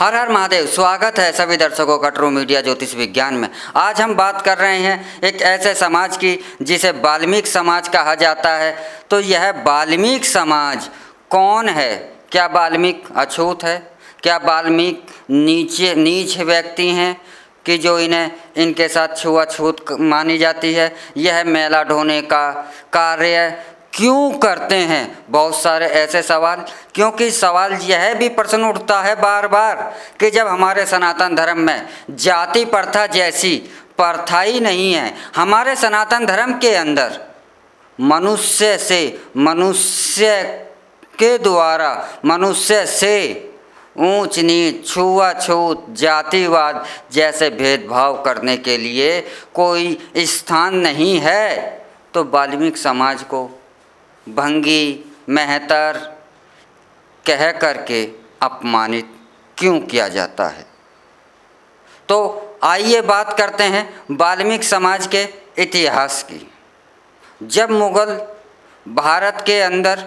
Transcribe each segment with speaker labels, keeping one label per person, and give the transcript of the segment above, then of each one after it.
Speaker 1: हर हर महादेव। स्वागत है सभी दर्शकों का ट्रू मीडिया ज्योतिष विज्ञान में। आज हम बात कर रहे हैं एक ऐसे समाज की जिसे वाल्मीकि समाज कहा जाता है। तो यह वाल्मीकि समाज कौन है? क्या वाल्मीकि अछूत है? क्या वाल्मीकि नीच व्यक्ति हैं कि जो इनके साथ छुआछूत मानी जाती है? यह मेला ढोने का कार्य क्यों करते हैं? बहुत सारे ऐसे सवाल, क्योंकि सवाल यह भी प्रश्न उठता है बार बार कि जब हमारे सनातन धर्म में जाति प्रथा जैसी प्रथा ही नहीं है, हमारे सनातन धर्म के अंदर मनुष्य के द्वारा मनुष्य से ऊंच नीच, छुआछूत, जातिवाद जैसे भेदभाव करने के लिए कोई स्थान नहीं है, तो वाल्मीकि समाज को भंगी, मेहतर कह करके अपमानित क्यों किया जाता है? तो आइए बात करते हैं वाल्मीकि समाज के इतिहास की। जब मुगल भारत के अंदर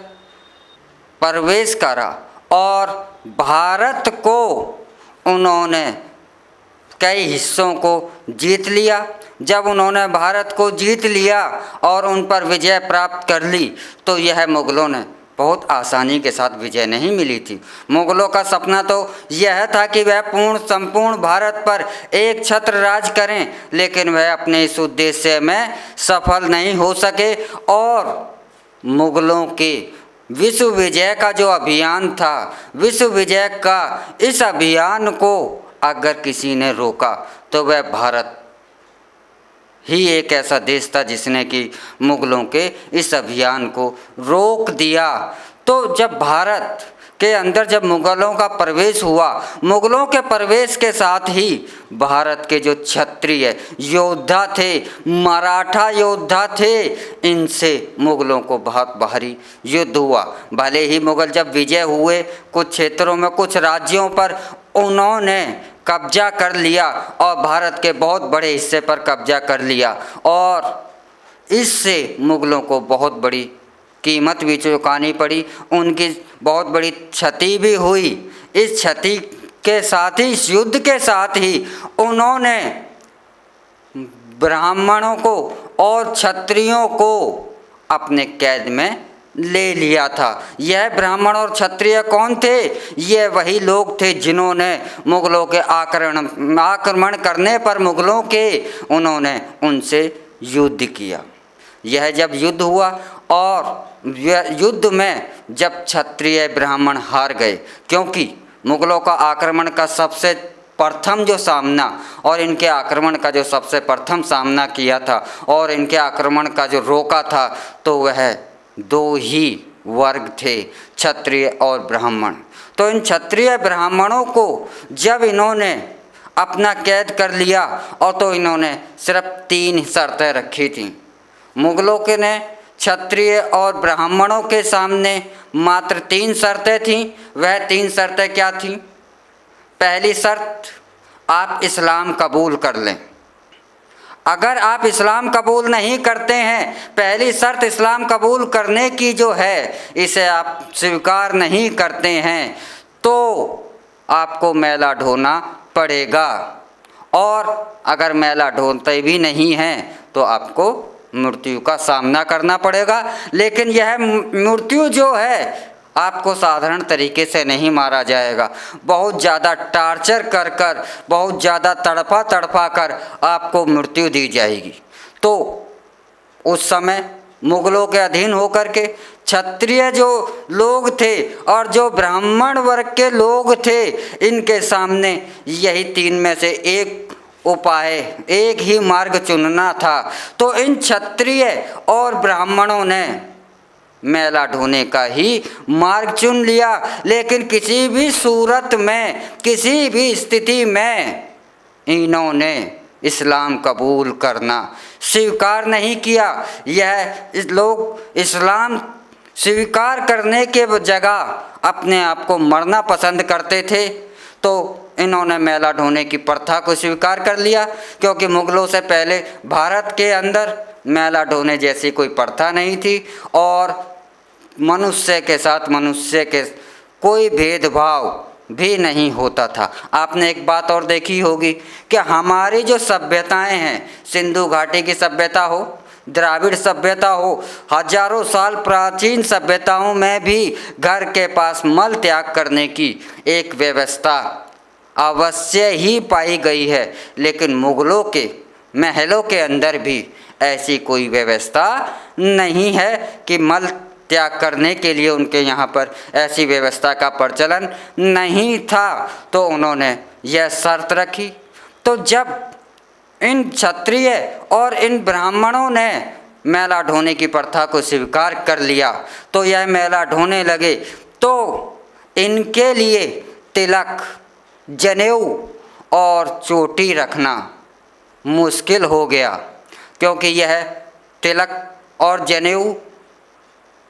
Speaker 1: प्रवेश करा और भारत को उन्होंने कई हिस्सों को जीत लिया, जब उन्होंने भारत को जीत लिया और उन पर विजय प्राप्त कर ली, तो यह मुगलों ने बहुत आसानी के साथ विजय नहीं मिली थी। मुगलों का सपना तो यह था कि वह संपूर्ण भारत पर एक छत्र राज करें, लेकिन वह अपने इस उद्देश्य में सफल नहीं हो सके और मुगलों के विश्व विजय का जो अभियान था, विश्व विजय का इस अभियान को अगर किसी ने रोका तो वह भारत ही एक ऐसा देश था जिसने कि मुगलों के इस अभियान को रोक दिया। तो जब भारत के अंदर जब मुगलों का प्रवेश हुआ, मुगलों के प्रवेश के साथ ही भारत के जो क्षत्रिय योद्धा थे, मराठा योद्धा थे, इनसे मुगलों को बहुत भारी युद्ध हुआ। भले ही मुगल जब विजय हुए, कुछ क्षेत्रों में, कुछ राज्यों पर उन्होंने कब्जा कर लिया और भारत के बहुत बड़े हिस्से पर कब्जा कर लिया और इससे मुगलों को बहुत बड़ी कीमत भी चुकानी पड़ी, उनकी बहुत बड़ी क्षति भी हुई। इस क्षति के साथ ही, इस युद्ध के साथ ही उन्होंने ब्राह्मणों को और क्षत्रियों को अपने कैद में ले लिया था। यह ब्राह्मण और क्षत्रिय कौन थे? ये वही लोग थे जिन्होंने मुगलों के आक्रमण करने पर मुगलों के उन्होंने उनसे युद्ध किया। यह जब युद्ध हुआ और युद्ध में जब क्षत्रिय ब्राह्मण हार गए, क्योंकि मुगलों का आक्रमण का सबसे प्रथम जो सामना और इनके आक्रमण का जो सबसे प्रथम सामना किया था और इनके आक्रमण का जो रोका था, तो वह दो ही वर्ग थे, क्षत्रिय और ब्राह्मण। तो इन क्षत्रिय ब्राह्मणों को जब इन्होंने अपना कैद कर लिया और तो इन्होंने सिर्फ 3 शर्तें रखी थी। मुगलों के ने क्षत्रिय और ब्राह्मणों के सामने मात्र 3 शर्तें थीं। वह 3 शर्तें क्या थीं? पहली शर्त, आप इस्लाम कबूल कर लें। अगर आप इस्लाम कबूल नहीं करते हैं, पहली शर्त इस्लाम कबूल करने की जो है, इसे आप स्वीकार नहीं करते हैं, तो आपको मेला ढोना पड़ेगा और अगर मेला ढोते भी नहीं हैं तो आपको मृत्यु का सामना करना पड़ेगा। लेकिन यह मृत्यु जो है आपको साधारण तरीके से नहीं मारा जाएगा, बहुत ज़्यादा टार्चर कर कर, बहुत ज़्यादा तड़पा कर आपको मृत्यु दी जाएगी। तो उस समय मुगलों के अधीन होकर के क्षत्रिय जो लोग थे और जो ब्राह्मण वर्ग के लोग थे, इनके सामने यही 3 में से एक उपाय, एक ही मार्ग चुनना था। तो इन क्षत्रिय और ब्राह्मणों ने मेला ढोने का ही मार्ग चुन लिया, लेकिन किसी भी सूरत में, किसी भी स्थिति में इन्होंने इस्लाम कबूल करना स्वीकार नहीं किया। यह लोग इस्लाम स्वीकार करने के जगह अपने आप को मरना पसंद करते थे। तो इन्होंने मेला ढोने की प्रथा को स्वीकार कर लिया, क्योंकि मुगलों से पहले भारत के अंदर मेला ढोने जैसी कोई प्रथा नहीं थी और मनुष्य के साथ मनुष्य के कोई भेदभाव भी नहीं होता था। आपने एक बात और देखी होगी कि हमारी जो सभ्यताएं हैं, सिंधु घाटी की सभ्यता हो, द्राविड़ सभ्यता हो, हजारों साल प्राचीन सभ्यताओं में भी घर के पास मल त्याग करने की एक व्यवस्था अवश्य ही पाई गई है, लेकिन मुगलों के महलों के अंदर भी ऐसी कोई व्यवस्था नहीं है कि मल त्याग करने के लिए उनके यहाँ पर ऐसी व्यवस्था का प्रचलन नहीं था। तो उन्होंने यह शर्त रखी। तो जब इन क्षत्रिय और इन ब्राह्मणों ने मैला ढोने की प्रथा को स्वीकार कर लिया तो यह मैला ढोने लगे, तो इनके लिए तिलक, जनेऊ और चोटी रखना मुश्किल हो गया, क्योंकि यह तिलक और जनेऊ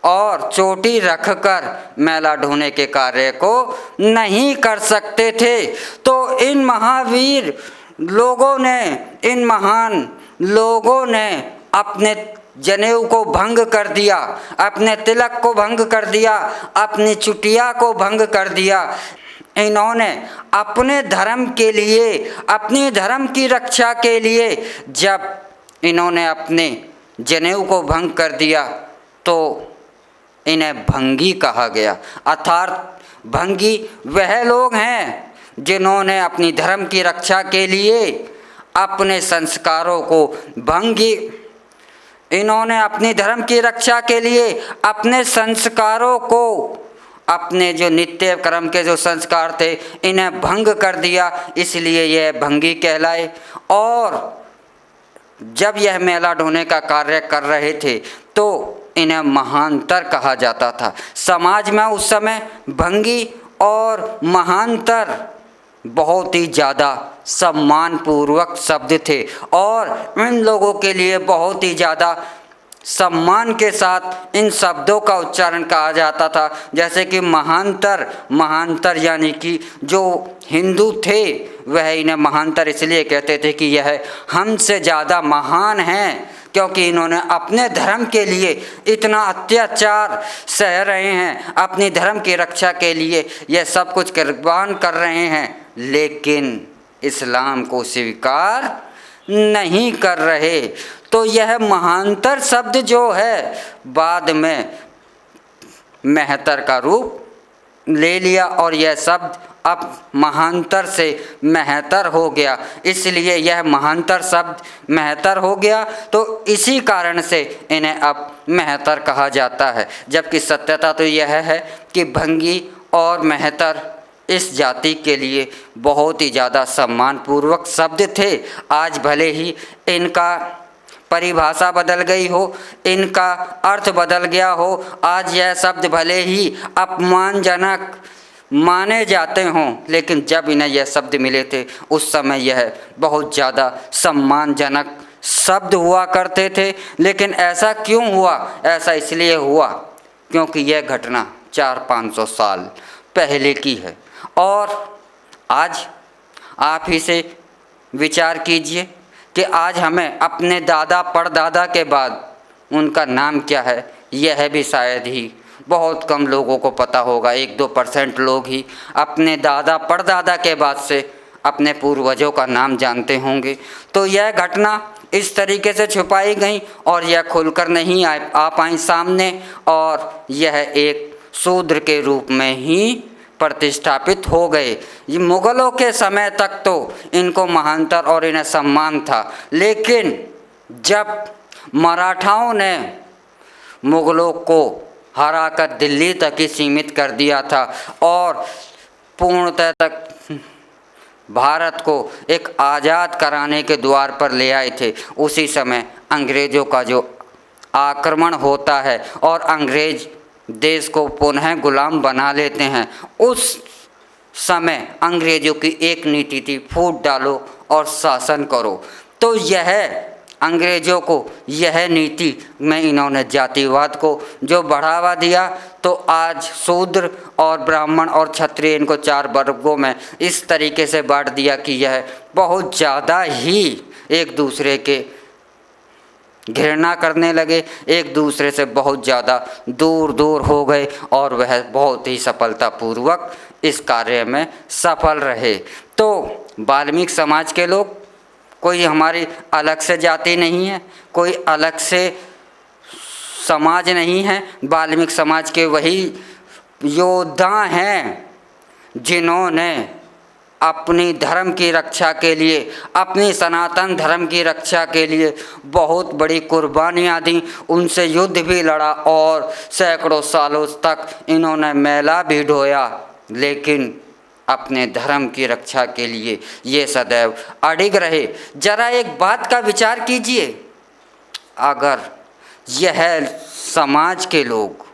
Speaker 1: और चोटी रखकर मैला ढोने के कार्य को नहीं कर सकते थे। तो इन महावीर लोगों ने, इन महान लोगों ने अपने जनेऊ को भंग कर दिया, अपने तिलक को भंग कर दिया, अपनी चुटिया को भंग कर दिया। इन्होंने अपने धर्म के लिए, अपनी धर्म की रक्षा के लिए जब इन्होंने अपने जनेऊ को भंग कर दिया तो इन्हें भंगी कहा गया। अर्थात भंगी वह लोग हैं जिन्होंने अपनी धर्म की रक्षा के लिए अपने संस्कारों को भंगी, इन्होंने अपनी धर्म की रक्षा के लिए अपने संस्कारों को, अपने जो नित्य कर्म के जो संस्कार थे इन्हें भंग कर दिया, इसलिए यह भंगी कहलाए। और जब यह मेला ढोने का कार्य कर रहे थे तो इन्हें महांतर कहा जाता था। समाज में उस समय भंगी और महांतर बहुत ही ज़्यादा सम्मानपूर्वक शब्द थे और इन लोगों के लिए बहुत ही ज़्यादा सम्मान के साथ इन शब्दों का उच्चारण कहा जाता था। जैसे कि महांतर, महांतर यानी कि जो हिंदू थे वह इन्हें महांतर इसलिए कहते थे कि यह हमसे ज़्यादा महान हैं, क्योंकि इन्होंने अपने धर्म के लिए इतना अत्याचार सह रहे हैं, अपनी धर्म की रक्षा के लिए यह सब कुछ कुर्बान कर रहे हैं, लेकिन इस्लाम को स्वीकार नहीं कर रहे। तो यह महांतर शब्द जो है बाद में महतर का रूप ले लिया और यह शब्द अब महांतर से महतर हो गया, इसलिए यह महांतर शब्द महतर हो गया। तो इसी कारण से इन्हें अब महतर कहा जाता है, जबकि सत्यता तो यह है कि भंगी और महतर इस जाति के लिए बहुत ही ज़्यादा सम्मानपूर्वक शब्द थे। आज भले ही इनका परिभाषा बदल गई हो, इनका अर्थ बदल गया हो, आज यह शब्द भले ही अपमानजनक माने जाते हों, लेकिन जब इन्हें यह शब्द मिले थे उस समय यह बहुत ज़्यादा सम्मानजनक शब्द हुआ करते थे। लेकिन ऐसा क्यों हुआ? ऐसा इसलिए हुआ क्योंकि यह घटना 400-500 साल पहले की है। और आज आप ही से विचार कीजिए कि आज हमें अपने दादा परदादा के बाद उनका नाम क्या है, यह भी शायद ही बहुत कम लोगों को पता होगा। 1-2% लोग ही अपने दादा परदादा के बाद से अपने पूर्वजों का नाम जानते होंगे। तो यह घटना इस तरीके से छुपाई गई और यह खुलकर नहीं आ पाई सामने, और यह एक शूद्र के रूप में ही प्रतिष्ठापित हो गए। ये मुग़लों के समय तक तो इनको महांतर और इन्हें सम्मान था, लेकिन जब मराठाओं ने मुग़लों को हराकर दिल्ली तक ही सीमित कर दिया था और पूर्णतः तक भारत को एक आज़ाद कराने के द्वार पर ले आए थे, उसी समय अंग्रेज़ों का जो आक्रमण होता है और अंग्रेज़ देश को पुनः गुलाम बना लेते हैं, उस समय अंग्रेज़ों की एक नीति थी, फूट डालो और शासन करो। तो यह अंग्रेज़ों को यह नीति में इन्होंने जातिवाद को जो बढ़ावा दिया, तो आज शूद्र और ब्राह्मण और क्षत्रिय इनको 4 वर्गों में इस तरीके से बांट दिया कि यह बहुत ज़्यादा ही एक दूसरे के घृणा करने लगे, एक दूसरे से बहुत ज़्यादा दूर दूर हो गए और वह बहुत ही सफलतापूर्वक इस कार्य में सफल रहे। तो वाल्मीकि समाज के लोग कोई हमारी अलग से जाति नहीं है, कोई अलग से समाज नहीं है। वाल्मीकि समाज के वही योद्धा हैं जिन्होंने अपनी धर्म की रक्षा के लिए, अपनी सनातन धर्म की रक्षा के लिए बहुत बड़ी कुर्बानियाँ दी, उनसे युद्ध भी लड़ा और सैकड़ों सालों तक इन्होंने मैला भी ढोया, लेकिन अपने धर्म की रक्षा के लिए ये सदैव अडिग रहे। जरा एक बात का विचार कीजिए, अगर यह समाज के लोग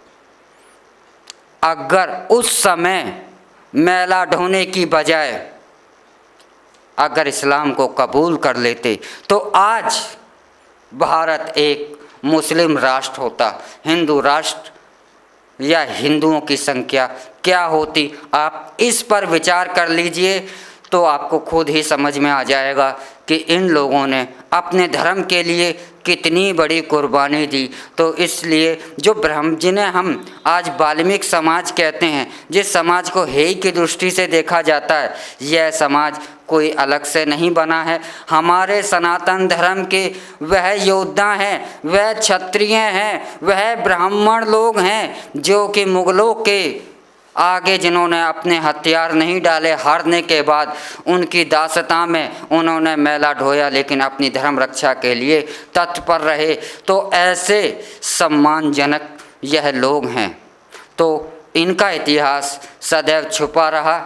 Speaker 1: अगर उस समय मैला ढोने की बजाय अगर इस्लाम को कबूल कर लेते तो आज भारत एक मुस्लिम राष्ट्र होता, हिंदू राष्ट्र या हिंदुओं की संख्या क्या होती। आप इस पर विचार कर लीजिए तो आपको खुद ही समझ में आ जाएगा कि इन लोगों ने अपने धर्म के लिए कितनी बड़ी कुर्बानी दी। तो इसलिए जो जिन्हें हम आज वाल्मीकि समाज कहते हैं, जिस समाज को हेय की दृष्टि से देखा जाता है, यह समाज कोई अलग से नहीं बना है। हमारे सनातन धर्म के वह योद्धा हैं, वह क्षत्रिय हैं, वह ब्राह्मण लोग हैं जो कि मुगलों के आगे जिन्होंने अपने हथियार नहीं डाले, हारने के बाद उनकी दासता में उन्होंने मैला ढोया, लेकिन अपनी धर्म रक्षा के लिए तत्पर रहे। तो ऐसे सम्मानजनक यह लोग हैं, तो इनका इतिहास सदैव छुपा रहा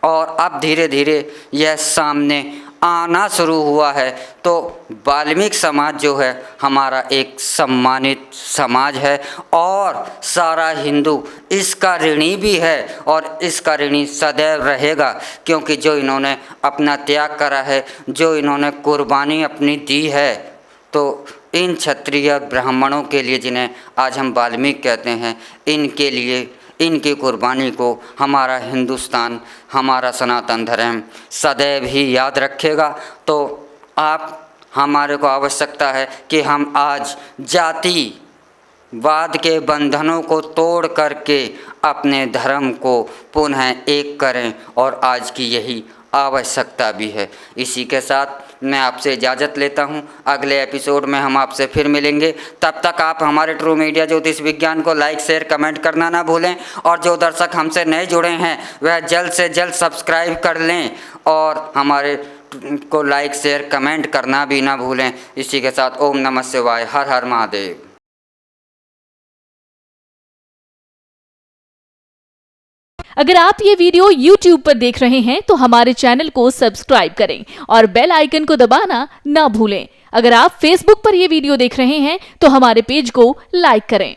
Speaker 1: और अब धीरे धीरे यह सामने आना शुरू हुआ है। तो वाल्मीकि समाज जो है हमारा एक सम्मानित समाज है और सारा हिंदू इसका ऋणी भी है और इसका ऋणी सदैव रहेगा, क्योंकि जो इन्होंने अपना त्याग करा है, जो इन्होंने कुर्बानी अपनी दी है, तो इन क्षत्रिय ब्राह्मणों के लिए जिन्हें आज हम वाल्मीकि कहते हैं, इनके लिए इनकी कुर्बानी को हमारा हिंदुस्तान, हमारा सनातन धर्म सदैव ही याद रखेगा। तो हमारे को आवश्यकता है कि हम आज जातिवाद के बंधनों को तोड़ करके अपने धर्म को पुनः एक करें और आज की यही आवश्यकता भी है। इसी के साथ मैं आपसे इजाज़त लेता हूं। अगले एपिसोड में हम आपसे फिर मिलेंगे। तब तक आप हमारे ट्रू मीडिया ज्योतिष विज्ञान को लाइक शेयर कमेंट करना ना भूलें और जो दर्शक हमसे नए जुड़े हैं वह जल्द से जल्द सब्सक्राइब कर लें और हमारे को लाइक शेयर कमेंट करना भी ना भूलें। इसी के साथ ओम नमः शिवाय, हर हर महादेव।
Speaker 2: अगर आप ये वीडियो YouTube पर देख रहे हैं तो हमारे चैनल को सब्सक्राइब करें और बेल आइकन को दबाना ना भूलें। अगर आप Facebook पर ये वीडियो देख रहे हैं तो हमारे पेज को लाइक करें।